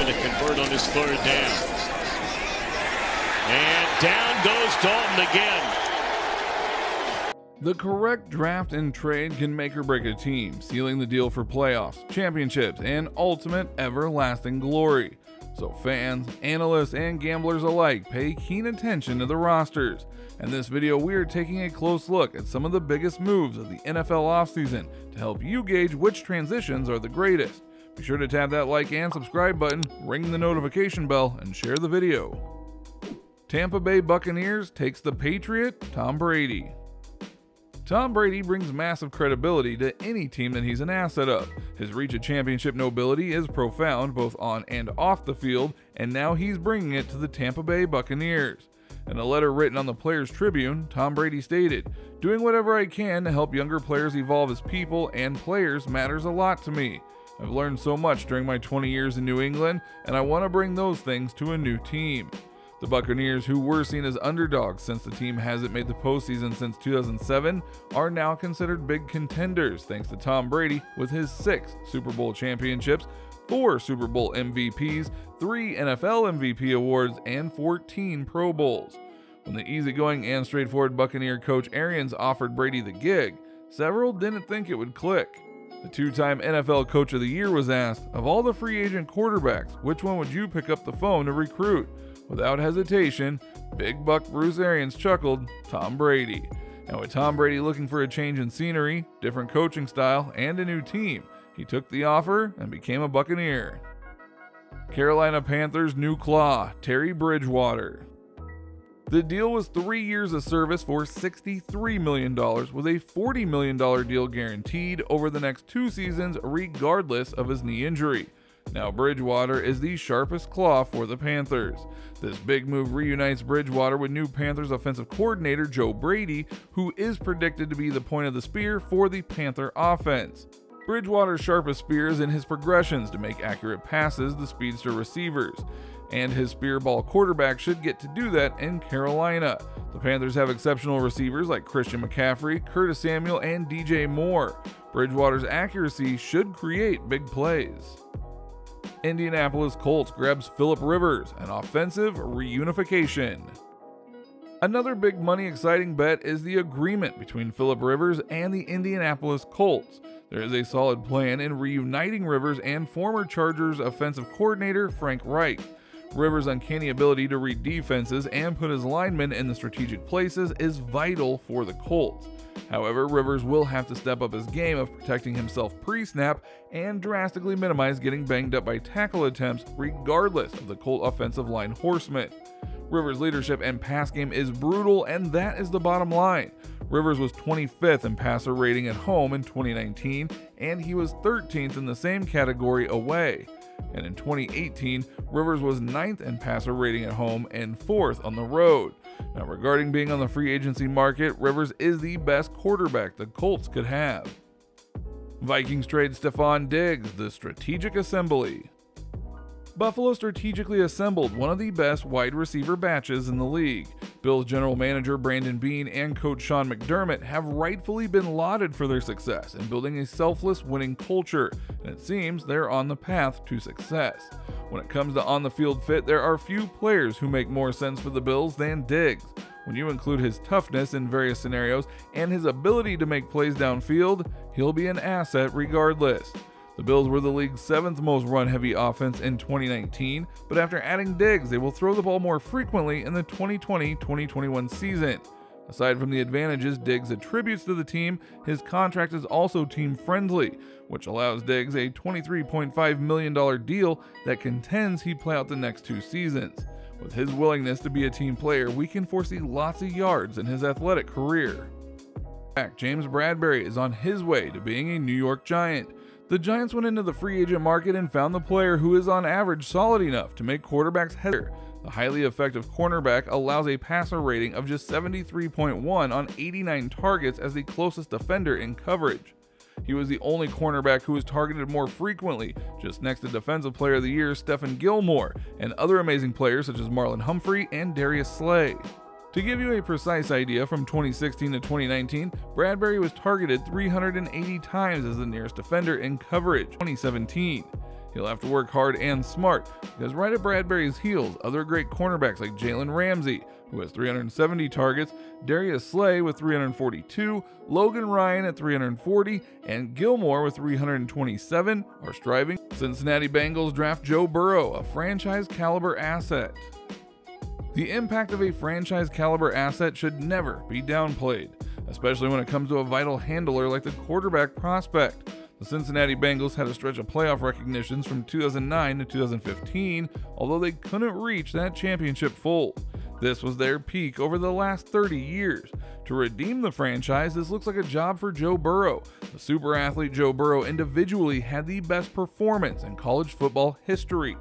to convert on his third down. And down goes Dalton again. The correct draft and trade can make or break a team, sealing the deal for playoffs, championships, and ultimate everlasting glory. So fans, analysts, and gamblers alike pay keen attention to the rosters. In this video, we are taking a close look at some of the biggest moves of the NFL offseason to help you gauge which transitions are the greatest. Be sure to tap that like and subscribe button, ring the notification bell, and share the video. Tampa Bay Buccaneers takes the Patriot, Tom Brady. Tom Brady brings massive credibility to any team that he's an asset of. His reach of championship nobility is profound both on and off the field, and now he's bringing it to the Tampa Bay Buccaneers. In a letter written on the Players Tribune, Tom Brady stated, "Doing whatever I can to help younger players evolve as people and players matters a lot to me. I've learned so much during my 20 years in New England, and I want to bring those things to a new team." The Buccaneers, who were seen as underdogs since the team hasn't made the postseason since 2007, are now considered big contenders thanks to Tom Brady with his 6 Super Bowl championships, 4 Super Bowl MVPs, 3 NFL MVP awards, and 14 Pro Bowls. When the easygoing and straightforward Buccaneer coach Arians offered Brady the gig, several didn't think it would click. The 2-time NFL Coach of the Year was asked, "Of all the free agent quarterbacks, which one would you pick up the phone to recruit?" Without hesitation, Big Buck Bruce Arians chuckled, "Tom Brady." And with Tom Brady looking for a change in scenery, different coaching style, and a new team, he took the offer and became a Buccaneer. Carolina Panthers' new claw, Teddy Bridgewater. The deal was 3 years of service for $63 million, with a $40 million deal guaranteed over the next 2 seasons regardless of his knee injury. Now Bridgewater is the sharpest claw for the Panthers. This big move reunites Bridgewater with new Panthers offensive coordinator Joe Brady, who is predicted to be the point of the spear for the Panther offense. Bridgewater's sharpest spear is in his progressions to make accurate passes to speedster receivers, and his spearball quarterback should get to do that in Carolina. The Panthers have exceptional receivers like Christian McCaffrey, Curtis Samuel, and DJ Moore. Bridgewater's accuracy should create big plays. Indianapolis Colts grabs Phillip Rivers, an offensive reunification. Another big money exciting bet is the agreement between Phillip Rivers and the Indianapolis Colts. There is a solid plan in reuniting Rivers and former Chargers offensive coordinator Frank Reich. Rivers' uncanny ability to read defenses and put his linemen in the strategic places is vital for the Colts. However, Rivers will have to step up his game of protecting himself pre-snap and drastically minimize getting banged up by tackle attempts regardless of the Colt offensive line horsemen. Rivers' leadership and pass game is brutal, and that is the bottom line. Rivers was 25th in passer rating at home in 2019, and he was 13th in the same category away. And in 2018, Rivers was 9th in passer rating at home and 4th on the road. Now, regarding being on the free agency market, Rivers is the best quarterback the Colts could have. Vikings trade Stephon Diggs, the strategic assembly. Buffalo strategically assembled one of the best wide receiver batches in the league. Bills general manager Brandon Beane and coach Sean McDermott have rightfully been lauded for their success in building a selfless winning culture, and it seems they're on the path to success. When it comes to on-the-field fit, there are few players who make more sense for the Bills than Diggs. When you include his toughness in various scenarios and his ability to make plays downfield, he'll be an asset regardless. The Bills were the league's 7th most run-heavy offense in 2019, but after adding Diggs, they will throw the ball more frequently in the 2020-2021 season. Aside from the advantages Diggs attributes to the team, his contract is also team-friendly, which allows Diggs a $23.5 million deal that contends he play out the next 2 seasons. With his willingness to be a team player, we can foresee lots of yards in his athletic career. James Bradberry is on his way to being a New York Giant. The Giants went into the free agent market and found the player who is on average solid enough to make quarterbacks header. The highly effective cornerback allows a passer rating of just 73.1 on 89 targets as the closest defender in coverage. He was the only cornerback who was targeted more frequently, just next to Defensive Player of the Year Stephen Gilmore and other amazing players such as Marlon Humphrey and Darius Slay. To give you a precise idea, from 2016 to 2019, Bradberry was targeted 380 times as the nearest defender in coverage. 2017. He'll have to work hard and smart, because right at Bradbury's heels, other great cornerbacks like Jalen Ramsey, who has 370 targets, Darius Slay with 342, Logan Ryan at 340, and Gilmore with 327 are striving. Cincinnati Bengals draft Joe Burrow, a franchise-caliber asset. The impact of a franchise-caliber asset should never be downplayed, especially when it comes to a vital handler like the quarterback prospect. The Cincinnati Bengals had a stretch of playoff recognitions from 2009 to 2015, although they couldn't reach that championship fold. This was their peak over the last 30 years. To redeem the franchise, this looks like a job for Joe Burrow. The super athlete Joe Burrow individually had the best performance in college football history.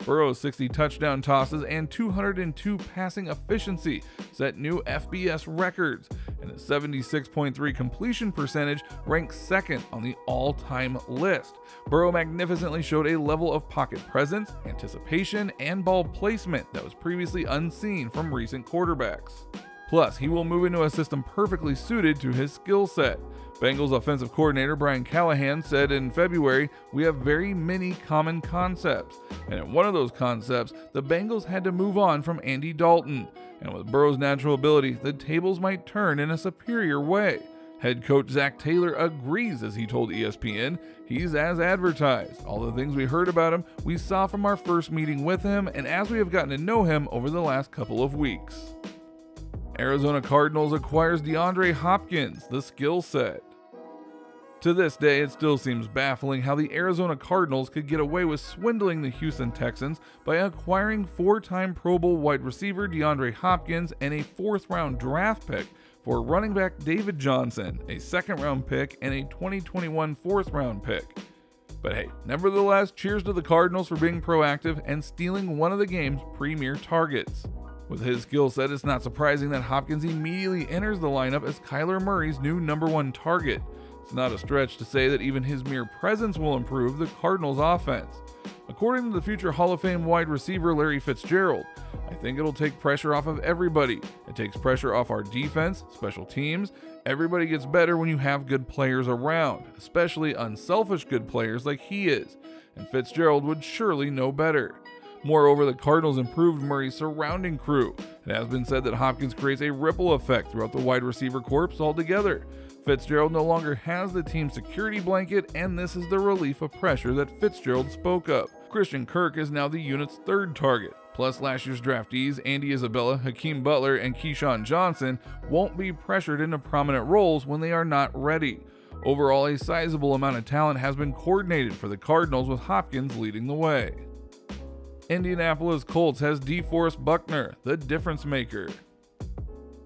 Burrow's 60 touchdown tosses and 202 passing efficiency set new FBS records, and his 76.3 completion percentage ranks second on the all-time list. Burrow magnificently showed a level of pocket presence, anticipation, and ball placement that was previously unseen from recent quarterbacks. Plus, he will move into a system perfectly suited to his skill set. Bengals offensive coordinator Brian Callahan said in February, "We have very many common concepts." And in one of those concepts, the Bengals had to move on from Andy Dalton. And with Burrow's natural ability, the tables might turn in a superior way. Head coach Zach Taylor agrees, as he told ESPN. He's as advertised. All the things we heard about him, we saw from our first meeting with him and as we have gotten to know him over the last couple of weeks. Arizona Cardinals acquires DeAndre Hopkins, the skill set. To this day, it still seems baffling how the Arizona Cardinals could get away with swindling the Houston Texans by acquiring four-time Pro Bowl wide receiver DeAndre Hopkins and a fourth-round draft pick for running back David Johnson, a second-round pick, and a 2021 fourth-round pick. But hey, nevertheless, cheers to the Cardinals for being proactive and stealing one of the game's premier targets. With his skill set, it's not surprising that Hopkins immediately enters the lineup as Kyler Murray's new #1 target. It's not a stretch to say that even his mere presence will improve the Cardinals' offense. According to the future Hall of Fame wide receiver Larry Fitzgerald, "I think it'll take pressure off of everybody. It takes pressure off our defense, special teams. Everybody gets better when you have good players around, especially unselfish good players like he is, and Fitzgerald would surely know better." Moreover, the Cardinals improved Murray's surrounding crew. It has been said that Hopkins creates a ripple effect throughout the wide receiver corps altogether. Fitzgerald no longer has the team's security blanket, and this is the relief of pressure that Fitzgerald spoke of. Christian Kirk is now the unit's third target. Plus, last year's draftees Andy Isabella, Hakeem Butler, and Keyshawn Johnson won't be pressured into prominent roles when they are not ready. Overall, a sizable amount of talent has been coordinated for the Cardinals, with Hopkins leading the way. Indianapolis Colts has DeForest Buckner, the difference maker.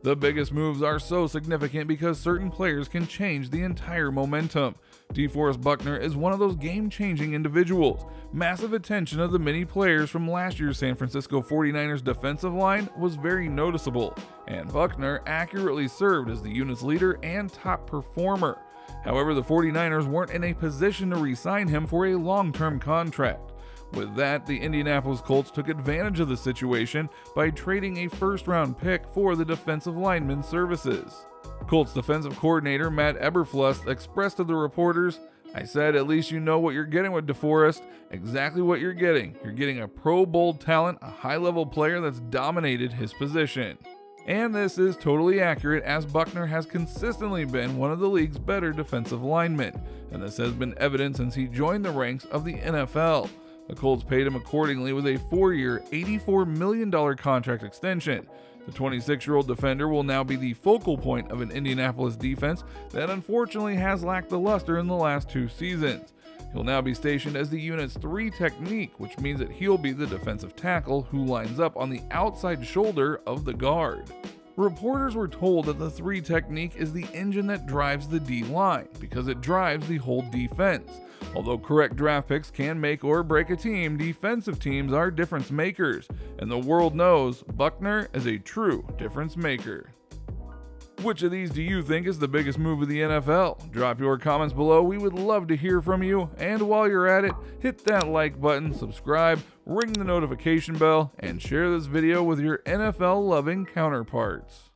The biggest moves are so significant because certain players can change the entire momentum. DeForest Buckner is one of those game-changing individuals. Massive attention of the many players from last year's San Francisco 49ers defensive line was very noticeable, and Buckner accurately served as the unit's leader and top performer. However, the 49ers weren't in a position to re-sign him for a long-term contract. With that, the Indianapolis Colts took advantage of the situation by trading a first-round pick for the defensive lineman's services. Colts defensive coordinator Matt Eberflus expressed to the reporters, "I said, at least you know what you're getting with DeForest. Exactly what you're getting. You're getting a Pro Bowl talent, a high-level player that's dominated his position." And this is totally accurate, as Buckner has consistently been one of the league's better defensive linemen, and this has been evident since he joined the ranks of the NFL. The Colts paid him accordingly with a 4-year, $84 million contract extension. The 26-year-old defender will now be the focal point of an Indianapolis defense that unfortunately has lacked the luster in the last 2 seasons. He'll now be stationed as the unit's 3 technique, which means that he'll be the defensive tackle who lines up on the outside shoulder of the guard. Reporters were told that the 3 technique is the engine that drives the D-line because it drives the whole defense. Although correct draft picks can make or break a team, defensive teams are difference makers, and the world knows Buckner is a true difference maker. Which of these do you think is the biggest move of the NFL? Drop your comments below, we would love to hear from you, and while you're at it, hit that like button, subscribe, ring the notification bell, and share this video with your NFL-loving counterparts.